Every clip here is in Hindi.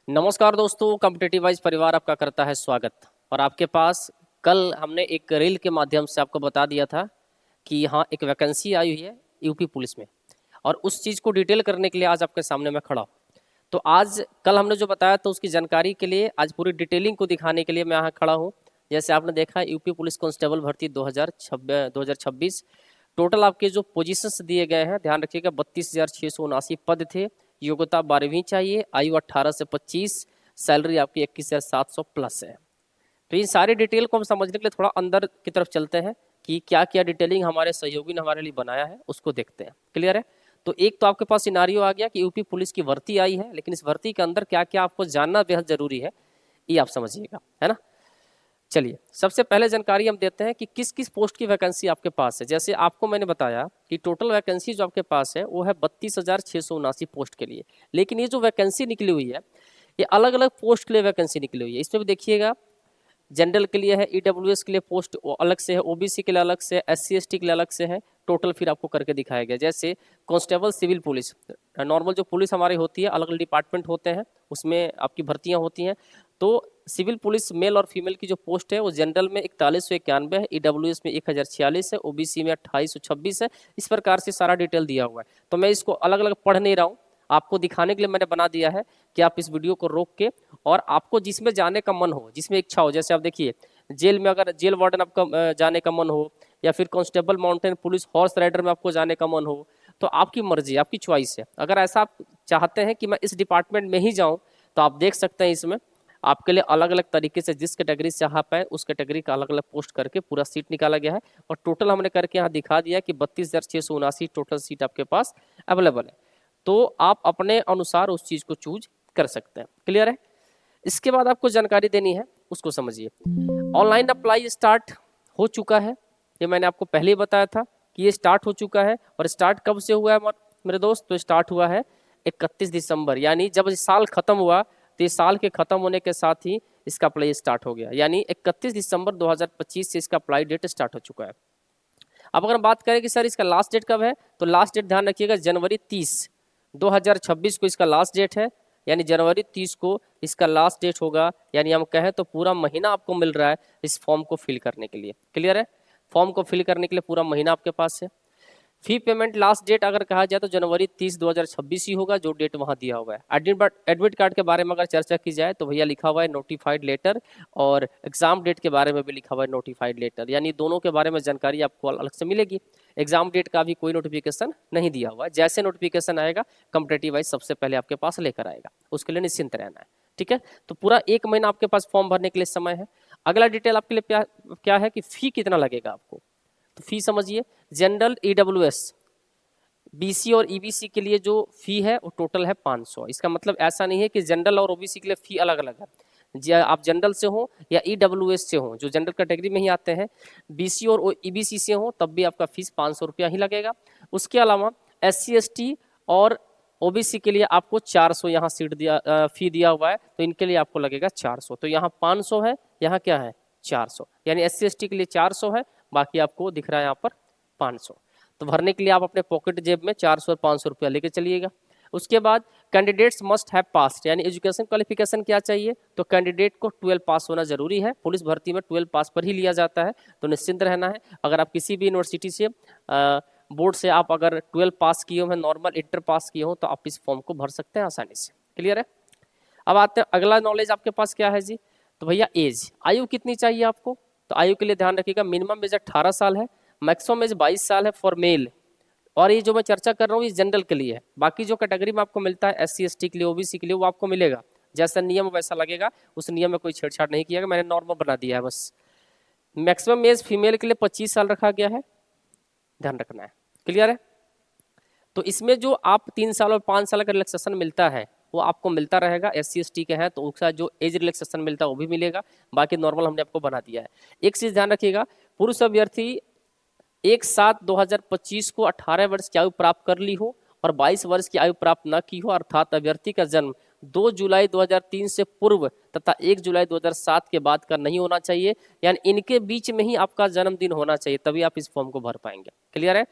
नमस्कार दोस्तों, कॉम्पिटिटिव वाइज परिवार आपका करता है स्वागत। और आपके पास कल हमने एक रील के माध्यम से आपको बता दिया था कि यहाँ एक वैकेंसी आई हुई है यूपी पुलिस में, और उस चीज़ को डिटेल करने के लिए आज आपके सामने मैं खड़ा हूँ। तो आज कल हमने जो बताया तो उसकी जानकारी के लिए आज पूरी डिटेलिंग को दिखाने के लिए मैं यहाँ खड़ा हूँ। जैसे आपने देखा यूपी पुलिस कांस्टेबल भर्ती 2026 टोटल आपके जो पोजीशंस दिए गए हैं ध्यान रखिएगा, 32,679 पद थे। योग्यता 12वीं चाहिए, आयु 18 से 25, सैलरी आपकी 21,700 प्लस है। तो इन सारी डिटेल को हम समझने के लिए थोड़ा अंदर की तरफ चलते हैं कि क्या क्या डिटेलिंग हमारे सहयोगी ने हमारे लिए बनाया है, उसको देखते हैं। क्लियर है? तो एक तो आपके पास सिनारियो आ गया कि यूपी पुलिस की भर्ती आई है, लेकिन इस भर्ती के अंदर क्या क्या आपको जानना बेहद जरूरी है, ये आप समझिएगा, है ना। चलिए सबसे पहले जानकारी हम देते हैं कि किस किस पोस्ट की वैकेंसी आपके पास है। जैसे आपको मैंने बताया कि टोटल वैकेंसी जो आपके पास है वो है 32,679 पोस्ट के लिए, लेकिन ये जो वैकेंसी निकली हुई है ये अलग अलग पोस्ट के लिए वैकेंसी निकली हुई है। इसमें भी देखिएगा, जनरल के लिए है, ईडब्ल्यूएस के लिए पोस्ट अलग से है, ओबीसी के लिए अलग से है, एससी एसटी के लिए अलग से है। टोटल फिर आपको करके दिखाया गया। जैसे कांस्टेबल सिविल पुलिस, नॉर्मल जो पुलिस हमारी होती है, अलग अलग डिपार्टमेंट होते हैं, उसमें आपकी भर्तियां होती हैं। तो सिविल पुलिस मेल और फीमेल की जो पोस्ट है वो जनरल में 4191 है, ईडब्ल्यूएस में 1046 है, ओबीसी में 2826 है। इस प्रकार से सारा डिटेल दिया हुआ है। तो मैं इसको अलग अलग पढ़ नहीं रहा हूँ, आपको दिखाने के लिए मैंने बना दिया है कि आप इस वीडियो को रोक के और आपको जिसमें जाने का मन हो, जिसमें इच्छा हो, जैसे आप देखिए जेल में अगर जेल वार्डन आपका जाने का मन हो, या फिर constable mountain police horse rider में आपको जाने का मन हो, तो आपकी मर्जी, आपकी चॉइस है। अगर ऐसा आप चाहते हैं कि मैं इस डिपार्टमेंट में ही जाऊं, तो आप देख सकते हैं इसमें आपके लिए अलग अलग तरीके से जिस कैटेगरी से आप आए उस कैटेगरी का अलग अलग पोस्ट करके पूरा सीट निकाला गया है। और टोटल हमने करके यहाँ दिखा दिया कि 32,679 टोटल सीट आपके पास अवेलेबल है। तो आप अपने अनुसार उस चीज को चूज कर सकते हैं। क्लियर है? इसके बाद आपको जानकारी देनी है, उसको समझिए। ऑनलाइन अप्लाई स्टार्ट हो चुका है, ये मैंने आपको पहले ही बताया था कि ये स्टार्ट हो चुका है। और स्टार्ट कब से हुआ है मेरे दोस्त? तो स्टार्ट हुआ है 31 दिसंबर, यानी जब साल खत्म हुआ तो इस साल के खत्म होने के साथ ही इसका अप्लाई स्टार्ट हो गया, यानी 31 दिसंबर 2025 से इसका अप्लाई डेट स्टार्ट हो चुका है। अब अगर बात करें कि सर इसका लास्ट डेट कब है, तो लास्ट डेट ध्यान रखिएगा जनवरी 30 2026 को इसका लास्ट डेट है, यानी जनवरी 30 को इसका लास्ट डेट होगा। यानी हम कहें तो पूरा महीना आपको मिल रहा है इस फॉर्म को फिल करने के लिए। क्लियर है? फॉर्म को फिल करने के लिए पूरा महीना आपके पास है। फी पेमेंट लास्ट डेट अगर कहा जाए तो जनवरी 30 2026 ही होगा, जो डेट वहां दिया हुआ है। एडमिट कार्ड के बारे में अगर चर्चा की जाए तो भैया लिखा हुआ है नोटिफाइड लेटर, और एग्जाम डेट के बारे में भी लिखा हुआ है नोटिफाइड लेटर, यानी दोनों के बारे में जानकारी आपको अलग से मिलेगी। एग्जाम डेट का भी कोई नोटिफिकेशन नहीं दिया हुआ है, जैसे नोटिफिकेशन आएगा कॉम्पिटिटिव वाइज सबसे पहले आपके पास लेकर आएगा, उसके लिए निश्चिंत रहना है। ठीक है? तो पूरा एक महीना आपके पास फॉर्म भरने के लिए समय है। अगला डिटेल आपके लिए क्या है कि फी कितना लगेगा आपको, तो फी समझिए। जनरल, ईडब्ल्यूएस, बीसी और ईबीसी के लिए जो फी है वो टोटल है 500। इसका मतलब ऐसा नहीं है कि जनरल और ओबीसी के लिए फी अलग अलग है। आप जनरल से हो या ईडब्ल्यूएस से हो, जो जनरल कैटेगरी में ही आते हैं, बीसी और ईबीसी से हो, तब भी आपका फीस 500 रुपया ही लगेगा। उसके अलावा एससी एसटी और ओबीसी के लिए आपको 400 यहाँ सीट दिया फी दिया हुआ है, तो इनके लिए आपको लगेगा 400। तो यहाँ 500 है, यहाँ क्या है 400, यानी एससी एसटी के लिए 400 है, बाकी आपको दिख रहा है यहाँ पर 500। तो भरने के लिए आप अपने पॉकेट जेब में 400 और 500 रुपया लेके चलिएगा। उसके बाद कैंडिडेट्स मस्ट हैव पास्ड, यानी एजुकेशन क्वालिफिकेशन क्या चाहिए, तो कैंडिडेट को 12 पास होना जरूरी है। पुलिस भर्ती में 12 पास पर ही लिया जाता है, तो निश्चिंत रहना है। अगर आप किसी भी यूनिवर्सिटी से बोर्ड से आप अगर 12 पास किए हो, नॉर्मल इंटर पास किए हो, तो आप इस फॉर्म को भर सकते हैं आसानी से। क्लियर है? अब आते हैं अगला नॉलेज आपके पास क्या है जी, तो भैया एज, आयु कितनी चाहिए आपको, तो आयु के लिए ध्यान रखिएगा मिनिमम एज 18 साल है, मैक्सिमम एज 22 साल है फॉर मेल। और ये जो मैं चर्चा कर रहा हूँ ये जनरल के लिए है, बाकी जो कैटेगरी में आपको मिलता है एससी एसटी के लिए, ओबीसी के लिए, वो आपको मिलेगा जैसा नियम वैसा लगेगा, उस नियम में कोई छेड़छाड़ नहीं किया गया, मैंने नॉर्मल बना दिया है बस। मैक्सिमम एज फीमेल के लिए 25 साल रखा गया है, ध्यान रखना है। क्लियर है? तो इसमें जो आप 3 साल और 5 साल का रिलैक्सेशन मिलता है वो आपको मिलता रहेगा। एससी एसटी के हैं तो उसका जो एज रिलैक्सेशन मिलता है वो भी मिलेगा, बाकी नॉर्मल हमने आपको बना दिया है। एक चीज ध्यान रखिएगा, पुरुष अभ्यर्थी 1/7/2025 को 18 वर्ष की आयु प्राप्त कर ली हो और 22 वर्ष की आयु प्राप्त न की हो, अर्थात अभ्यर्थी का जन्म 2 जुलाई 2003 से पूर्व तथा 1 जुलाई 2007 के बाद का नहीं होना चाहिए, यानी इनके बीच में ही आपका जन्मदिन होना चाहिए, तभी आप इस फॉर्म को भर पाएंगे। क्लियर है?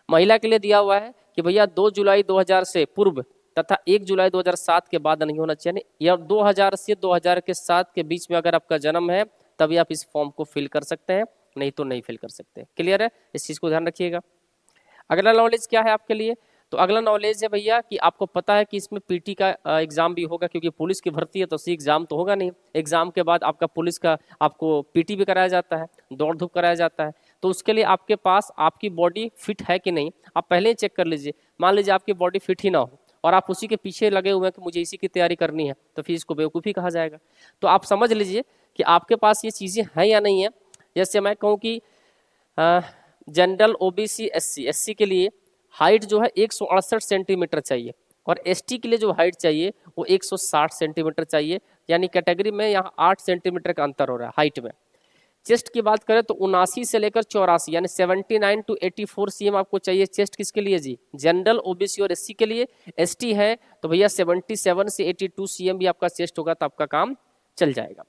महिला के लिए दिया हुआ है कि भैया 2 जुलाई 2000 से पूर्व तथा 1 जुलाई 2007 के बाद नहीं होना चाहिए, या 2000 से 2000 के 7 के बीच में अगर आपका जन्म है तभी आप इस फॉर्म को फिल कर सकते हैं, नहीं तो नहीं फिल कर सकते। क्लियर है, इस चीज़ को ध्यान रखिएगा। अगला नॉलेज क्या है आपके लिए, तो अगला नॉलेज है भैया कि आपको पता है कि इसमें पीटी का एग्जाम भी होगा, क्योंकि पुलिस की भर्ती है तो सी एग्जाम तो होगा नहीं, एग्जाम के बाद आपका पुलिस का आपको पीटी भी कराया जाता है, दौड़ धूप कराया जाता है। तो उसके लिए आपके पास आपकी बॉडी फिट है कि नहीं, आप पहले ही चेक कर लीजिए। मान लीजिए आपकी बॉडी फिट ही ना हो और आप उसी के पीछे लगे हुए हैं कि मुझे इसी की तैयारी करनी है, तो फिर इसको बेवकूफ़ी कहा जाएगा। तो आप समझ लीजिए कि आपके पास ये चीज़ें हैं या नहीं है। जैसे मैं कहूँ कि जनरल ओबीसी एससी के लिए हाइट जो है 168 सेंटीमीटर चाहिए, और एसटी के लिए जो हाइट चाहिए वो 160 सेंटीमीटर चाहिए, यानी कैटेगरी में यहाँ 8 सेंटीमीटर का अंतर हो रहा है हाइट में। चेस्ट की बात करें तो 79 से लेकर 84 यानी 79 to 84 सीएम आपको चाहिए चेस्ट। किसके लिए जी, जनरल ओबीसी और एससी के लिए। एसटी है तो भैया 77 से 82 सीएम भी आपका चेस्ट होगा तो आपका काम चल जाएगा।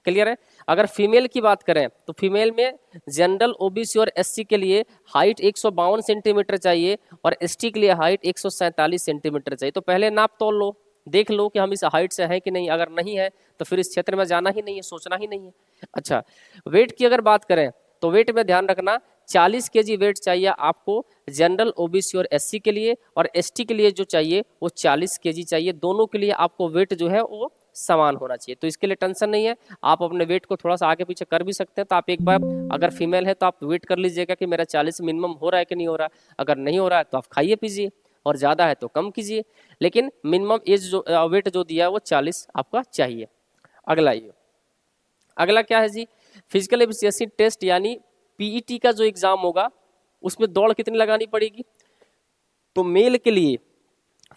क्लियर है। अगर फीमेल की बात करें तो फीमेल में जनरल ओबीसी और एससी के लिए हाइट 152 सेंटीमीटर चाहिए, और एसटी के लिए हाइट 147 सेंटीमीटर चाहिए। तो पहले नाप तोल लो, देख लो कि हम इस हाइट से हैं कि नहीं, अगर नहीं है तो फिर इस क्षेत्र में जाना ही नहीं है, सोचना ही नहीं है। अच्छा, वेट की अगर बात करें तो वेट में ध्यान रखना 40 केजी वेट चाहिए आपको जनरल ओबीसी और एससी के लिए, और एसटी के लिए जो चाहिए वो 40 केजी चाहिए। दोनों के लिए आपको वेट जो है वो समान होना चाहिए, तो इसके लिए टेंशन नहीं है। आप अपने वेट को थोड़ा सा आगे पीछे कर भी सकते हैं। तो आप एक बार अगर फीमेल है तो आप वेट कर लीजिएगा कि मेरा 40 मिनिमम हो रहा है कि नहीं हो रहा है। अगर नहीं हो रहा है तो आप खाइए पीजिए, और ज़्यादा है तो कम कीजिए, लेकिन मिनिमम एज जो वेट जो दिया है वो 40 आपका चाहिए। अगला ये अगला क्या है जी, फिजिकल एफिशिएंसी टेस्ट यानी पीईटी का जो एग्जाम होगा उसमें दौड़ कितनी लगानी पड़ेगी। तो मेल के लिए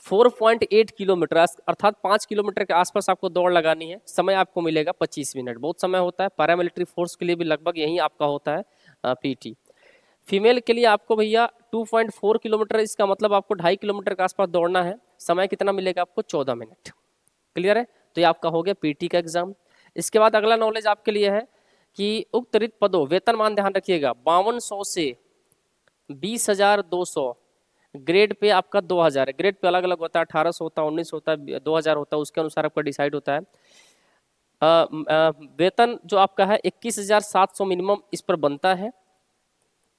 4.8 किलोमीटर अर्थात 5 किलोमीटर के आसपास आपको दौड़ लगानी है। समय आपको मिलेगा 25 मिनट, बहुत समय होता है। पैरामिलिट्री फोर्स के लिए भी लगभग यही आपका होता है पीटी। फीमेल के लिए आपको भैया 2.4 किलोमीटर, इसका मतलब आपको 2.5 किलोमीटर के आसपास दौड़ना है। समय कितना मिलेगा आपको, 14 मिनट। क्लियर है, तो ये आपका हो गया पीटी का एग्जाम। इसके बाद अगला नॉलेज आपके लिए है कि उक्त रिक्त पदों वेतनमान ध्यान रखिएगा 5200 से 20,200। ग्रेड पे आपका 2000 है, ग्रेड पे अलग अलग होता है, 1800 होता है, 1900 होता है, 2000 होता है, उसके अनुसार आपका डिसाइड होता है। वेतन जो आपका है 21,700 मिनिमम इस पर बनता है,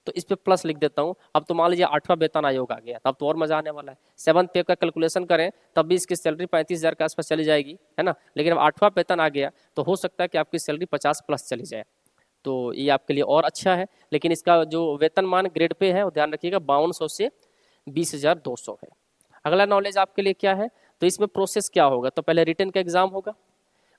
तो इस पे प्लस लिख देता हूँ। अब तो मान लीजिए 8वां वेतन आयोग आ गया, तब तो और मजा आने वाला है। 7th पे का कैलकुलेशन करें तब भी इसकी सैलरी 35,000 के आसपास चली जाएगी, है ना। लेकिन अब 8वां वेतन आ गया तो हो सकता है कि आपकी सैलरी 50 प्लस चली जाए, तो ये आपके लिए और अच्छा है। लेकिन इसका जो वेतनमान ग्रेड पे है वो ध्यान रखिएगा 5200 से 20,200 है। अगला नॉलेज आपके लिए क्या है, तो इसमें प्रोसेस क्या होगा, तो पहले रिटन का एग्जाम होगा,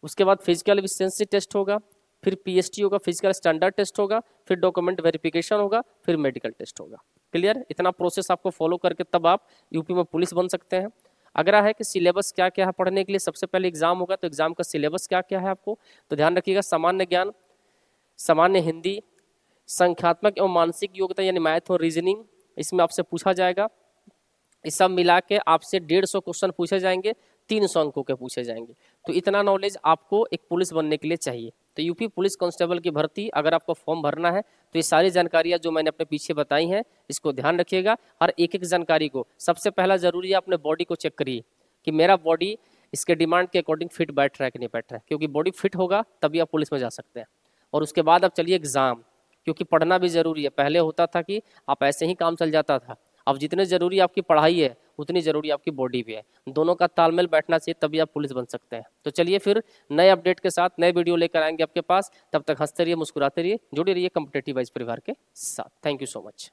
उसके बाद फिजिकल एफिशिएंसी टेस्ट होगा, फिर पीएसटी होगा, फिजिकल स्टैंडर्ड टेस्ट होगा, फिर डॉक्यूमेंट वेरिफिकेशन होगा, फिर मेडिकल टेस्ट होगा। क्लियर, इतना प्रोसेस आपको फॉलो करके तब आप यूपी में पुलिस बन सकते हैं। अगर है कि सिलेबस क्या क्या है पढ़ने के लिए, सबसे पहले एग्जाम होगा तो एग्जाम का सिलेबस क्या क्या है आपको, तो ध्यान रखिएगा सामान्य ज्ञान, सामान्य हिंदी, संख्यात्मक एवं मानसिक योग्यता यानी मैथ और रीजनिंग, इसमें आपसे पूछा जाएगा। इस सब मिला के आपसे 150 क्वेश्चन पूछे जाएंगे, 300 अंकों के पूछे जाएंगे। तो इतना नॉलेज आपको एक पुलिस बनने के लिए चाहिए। तो यूपी पुलिस कांस्टेबल की भर्ती अगर आपको फॉर्म भरना है तो ये सारी जानकारियां जो मैंने अपने पीछे बताई हैं इसको ध्यान रखिएगा। हर एक एक जानकारी को सबसे पहला जरूरी है अपने बॉडी को चेक करिए कि मेरा बॉडी इसके डिमांड के अकॉर्डिंग फिट बैठ रहा है कि नहीं बैठ रहा है, क्योंकि बॉडी फिट होगा तभी आप पुलिस में जा सकते हैं। और उसके बाद आप चलिए एग्जाम, क्योंकि पढ़ना भी जरूरी है। पहले होता था कि आप ऐसे ही काम चल जाता था, अब जितने जरूरी आपकी पढ़ाई है उतनी जरूरी आपकी बॉडी भी है। दोनों का तालमेल बैठना चाहिए तभी आप पुलिस बन सकते हैं। तो चलिए फिर नए अपडेट के साथ नए वीडियो लेकर आएंगे आपके पास। तब तक हंसते रहिए, मुस्कुराते रहिए, जुड़े रहिए कॉम्पिटिटिव वाइज परिवार के साथ। Thank you so much.